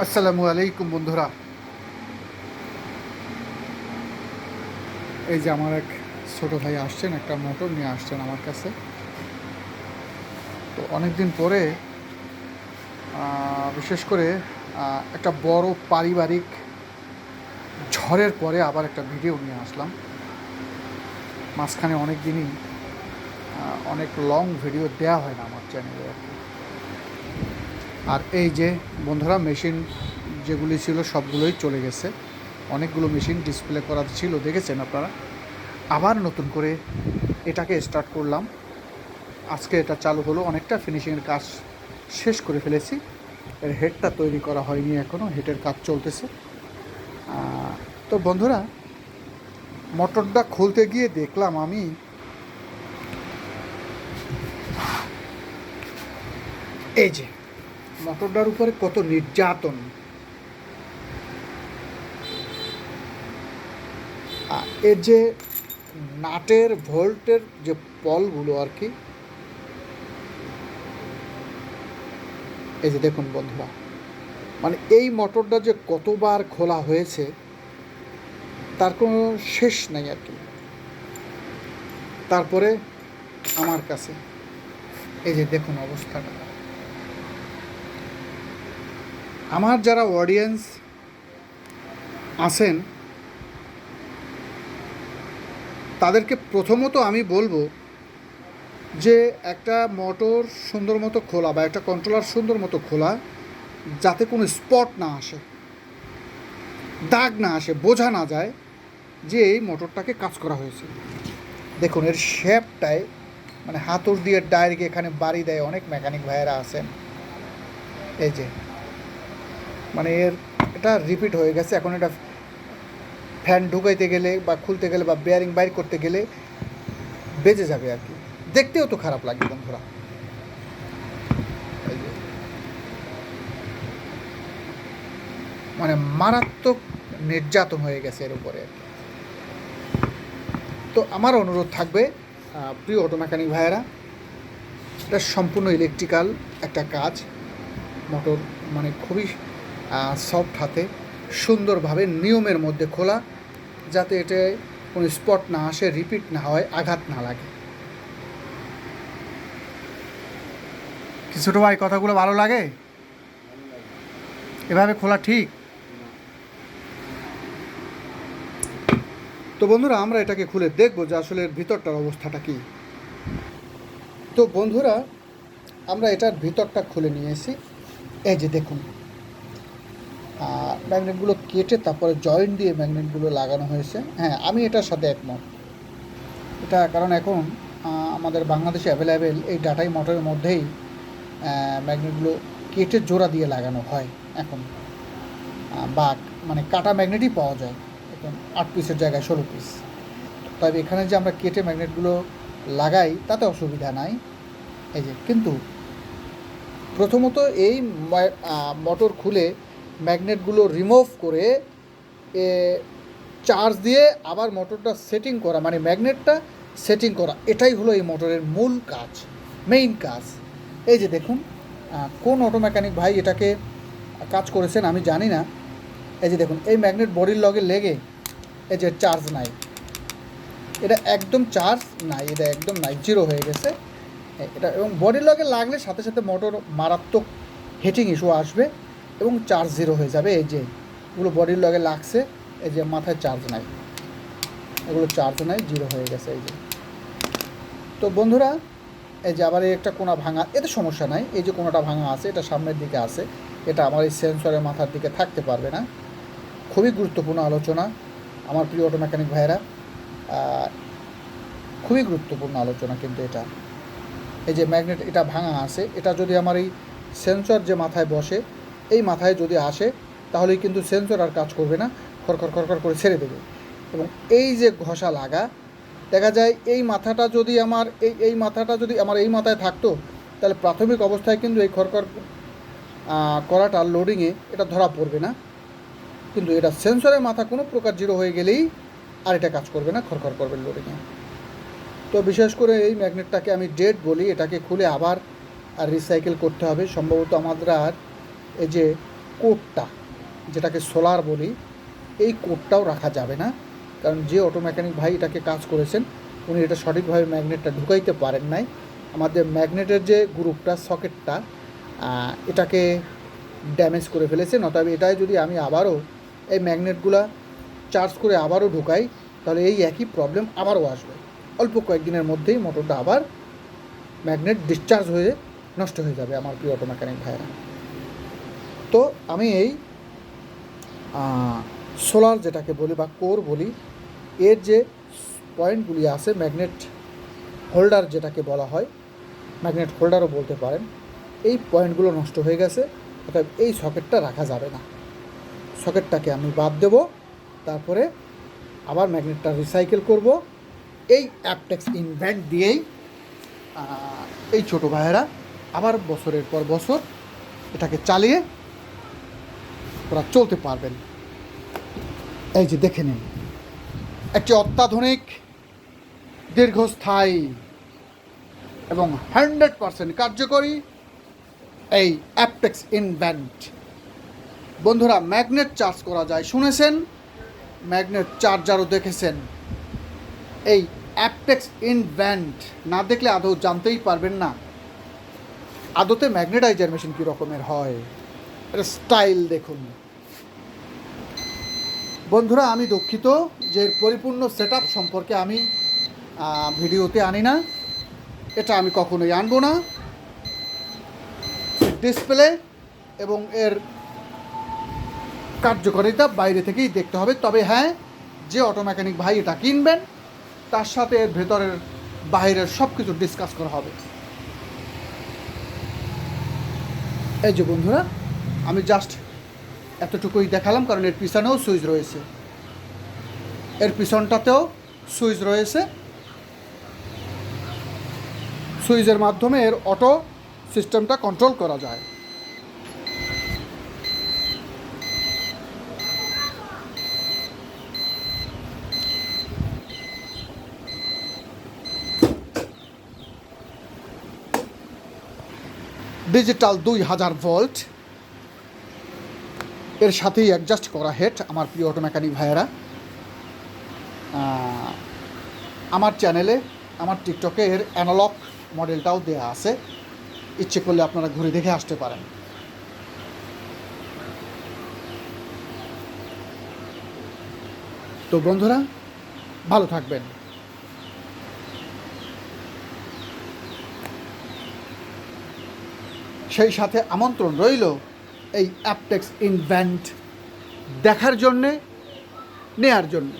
আসসালামু আলাইকুম বন্ধুরা। এই যে আমার এক ছোটো ভাই আসছেন, একটা মোটর নিয়ে আসছেন আমার কাছে। তো অনেক দিন পরে বিশেষ করে একটা বড় পারিবারিক ঝড়ের পরে আবার একটা ভিডিও নিয়ে আসলাম। মাঝখানে অনেক দিনই অনেক লং ভিডিও দেওয়া হয় না আমার চ্যানেলে আর কি। আর এই যে বন্ধুরা, মেশিন যেগুলি ছিল সবগুলোই চলে গেছে। অনেকগুলো মেশিন ডিসপ্লে করা ছিল, দেখেছেন আপনারা। আবার নতুন করে এটাকে স্টার্ট করলাম। আজকে এটা চালু হলো, অনেকটা ফিনিশিংয়ের কাজ শেষ করে ফেলেছি। এর হেডটা তৈরি করা হয়নি এখনও, হেডের কাজ চলতেছে। তো বন্ধুরা, মোটরটা খুলতে গিয়ে দেখলাম আমি এই যে মোটরটার উপরে কত নির্যাতন। এর যে নাটের ভোল্টের যে পলগুলো আর কি, এই যে দেখুন বন্ধুরা, মানে এই মোটরটা যে কতবার খোলা হয়েছে তার কোনো শেষ নাই আর কি। তারপরে আমার কাছে এই যে দেখুন অবস্থাটা। আমার যারা অডিয়েন্স আছেন তাদেরকে প্রথমত আমি বলবো যে একটা মোটর সুন্দর মতো খোলা বা একটা কন্ট্রোলার সুন্দর মতো খোলা, যাতে কোনো স্পট না আসে, দাগ না আসে, বোঝা না যায় যে এই মোটরটাকে কাজ করা হয়েছে। দেখুন এর শেপটায়, মানে হাতুড় দিয়ে ডাইরেক্ট এখানে বাড়ি দেয় অনেক মেকানিক ভাইয়েরা আছেন। এই যে মানে এটা রিপিট হয়ে গেছে। এখন এটা ফ্যান ঢুকাইতে গেলে বা খুলতে গেলে বা বেয়ারিং বাইর করতে গেলে বেজে যাবে আর কি। দেখতেও তো খারাপ লাগে বন্ধুরা। মানে মারাত্মক নির্যাতন হয়ে গেছে এর উপরে। তো আমার অনুরোধ থাকবে, প্রিয় অটো মেকানিক ভাইয়েরা, এটা সম্পূর্ণ ইলেকট্রিক্যাল একটা কাজ। মোটর মানে খুবই সফট হাতে সুন্দরভাবে নিয়মের মধ্যে খোলা, যাতে এটা কোনো স্পট না আসে, রিপিট না হয়, আঘাত না লাগে। কি ছোটো ভাই, কথাগুলো ভালো লাগে? এভাবে খোলা ঠিক? তো বন্ধুরা, আমরা এটাকে খুলে দেখবো যে আসলে এর ভিতরটার অবস্থাটা কী। তো বন্ধুরা, আমরা এটার ভিতরটা খুলে নিয়ে এসি। এই যে দেখুন, ম্যাগনেটগুলো কেটে তারপরে জয়েন্ট দিয়ে ম্যাগনেটগুলো লাগানো হয়েছে। হ্যাঁ, আমি এটার সাথে একমত। এটা কারণ এখন আমাদের বাংলাদেশে অ্যাভেলেবেল এই ডাটাই মোটরের মধ্যেই ম্যাগনেটগুলো কেটে জোড়া দিয়ে লাগানো হয় এখন। বা মানে কাটা ম্যাগনেটই পাওয়া যায় এখন, 8 পিসের জায়গায় 16 পিস। তবে এখানে যে আমরা কেটে ম্যাগনেটগুলো লাগাই তাতে অসুবিধা নাই। এই যে কিন্তু প্রথমত এই মোটর খুলে ম্যাগনেটগুলো রিমুভ করে চার্জ দিয়ে আবার মোটরটা সেটিং করা, মানে ম্যাগনেটটা সেটিং করা, এটাই হলো এই মোটরের মূল কাজ, মেইন কাজ। এই যে দেখুন, কোন অটো মেকানিক ভাই এটাকে কাজ করেছেন আমি জানি না। এই যে দেখুন, এই ম্যাগনেট বডির লগে লেগে এই যে চার্জ নাই, এটা একদম চার্জ নাই, এটা একদম নাই, জিরো হয়ে গেছে এটা। এবং বডির লগে লাগলে সাথে সাথে মোটর মারাত্মক হিটিং ইস্যু আসবে এবং চার্জ জিরো হয়ে যাবে। এই যে এগুলো বডির লগে লাগছে, এই যে মাথায় চার্জ নাই, এগুলো চার্জ নাই, জিরো হয়ে গেছে এই যে। তো বন্ধুরা, এই যে আবার এই একটা কোণা ভাঙা, এতে সমস্যা নাই। এই যে কোণাটা ভাঙা আছে, এটা সামনের দিকে আছে, এটা আমার এই সেন্সরের মাথার দিকে থাকতে পারবে না। খুবই গুরুত্বপূর্ণ আলোচনা আমার প্রিয় অটো মেকানিক ভাইয়েরা, খুবই গুরুত্বপূর্ণ আলোচনা কিন্তু এটা। এই যে ম্যাগনেট এটা ভাঙা আছে, এটা যদি আমার এই সেন্সর যে মাথায় বসে এই মাথায় যদি আসে তাহলেই কিন্তু সেন্সর আর কাজ করবে না, খড়খড় খড়খড় করে ছেড়ে দেবে। এবং এই যে ঘষা লাগা, দেখা যায় এই মাথাটা যদি আমার এই মাথাটা যদি আমার এই মাথায় থাকতো তাহলে প্রাথমিক অবস্থায় কিন্তু এই খড়খড় করাটা লোডিংয়ে এটা ধরা পড়বে না। কিন্তু এটা সেন্সরের মাথা কোনো প্রকার জিরো হয়ে গেলেই আর এটা কাজ করবে না, খড়খড় করবে লোডিংয়ে। তো বিশেষ করে এই ম্যাগনেটটাকে আমি ডেড বলি, এটাকে খুলে আবার রিসাইকেল করতে হবে সম্ভবত। আমাদের আর এই যে কোডটা, যেটাকে সোলার বলি, এই কোডটাও রাখা যাবে না। কারণ যে অটো মেকানিক ভাই এটাকে কাজ করেছেন উনি এটা সঠিকভাবে ম্যাগনেটটা ঢুকাইতে পারেন নাই। আমাদের ম্যাগনেটের যে গ্রুপটা, সকেটটা, এটাকে ড্যামেজ করে ফেলেছেন। অতএব এটাই যদি আমি আবারও এই ম্যাগনেটগুলা চার্জ করে আবারও ঢুকাই, তাহলে এই একই প্রবলেম আবারও আসবে। অল্প কয়েকদিনের মধ্যেই মোটরটা আবার ম্যাগনেট ডিসচার্জ হয়ে নষ্ট হয়ে যাবে আমার প্রিয় অটো মেকানিক ভাইয়েরা। তো আমি এই সোলার যেটাকে বলি বা কোর বলি, এর যে পয়েন্টগুলি আছে, ম্যাগনেট হোল্ডার যেটাকে বলা হয়, ম্যাগনেট হোল্ডারও বলতে পারেন, এই পয়েন্টগুলো নষ্ট হয়ে গেছে। অর্থাৎ এই সকেটটা রাখা যাবে না। সকেটটাকে আমি বাদ দেব, তারপরে আবার ম্যাগনেটটা রিসাইকেল করব। এই অ্যাপটেক্স ইনভেন্ট দিয়েই এই ছোটো ভাইয়েরা আবার বছরের পর বছর এটাকে চালিয়ে ওরা চলতে পারবেন। এই যে দেখে নিন, একটি অত্যাধুনিক, দীর্ঘস্থায়ী এবং 100% কার্যকরী এই অ্যাপটেক্স ইনভেন্ট। বন্ধুরা, ম্যাগনেট চার্জ করা যায় শুনেছেন, ম্যাগনেট চার্জারও দেখেছেন। এই অ্যাপটেক্স ইনভেন্ট না দেখলে আদৌ জানতেই পারবেন না আদতে ম্যাগনেটাইজার মেশিন কী রকমের হয়। এটা স্টাইল দেখুন। বন্ধুরা, আমি দুঃখিত যে পরিপূর্ণ সেট আপ সম্পর্কে আমি ভিডিওতে আনি না, এটা আমি কখনোই আনবো না। ডিসপ্লে এবং এর কার্যকারিতা বাইরে থেকেই দেখতে হবে। তবে হ্যাঁ, যে অটো মেকানিক ভাই এটা কিনবেন তার সাথে এর ভেতরের বাইরের সব কিছু ডিসকাস করা হবে। এই যে বন্ধুরা, আমি জাস্ট এতটুকুই দেখালাম, কারণ এর পিছনেও সুইচ রয়েছে, এর পিছনটাতেও সুইচ রয়েছে। সুইচের মাধ্যমে এর অটো সিস্টেমটা কন্ট্রোল করা যায়। ডিজিটাল 2000 ভোল্ট, এর সাথেই অ্যাডজাস্ট করা হেড। আমার প্রিয় অটো মেকানিক ভাইয়েরা, আমার চ্যানেলে, আমার টিকটকে এর অ্যানালগ মডেলটাও দেওয়া আছে, ইচ্ছে করলে আপনারা ঘুরে দেখে আসতে পারেন। তো বন্ধুরা, ভালো থাকবেন। সেই সাথে আমন্ত্রণ রইল এই অ্যাপটেক্স ইনভেন্ট দেখার জন্যে, নেয়ার জন্যে।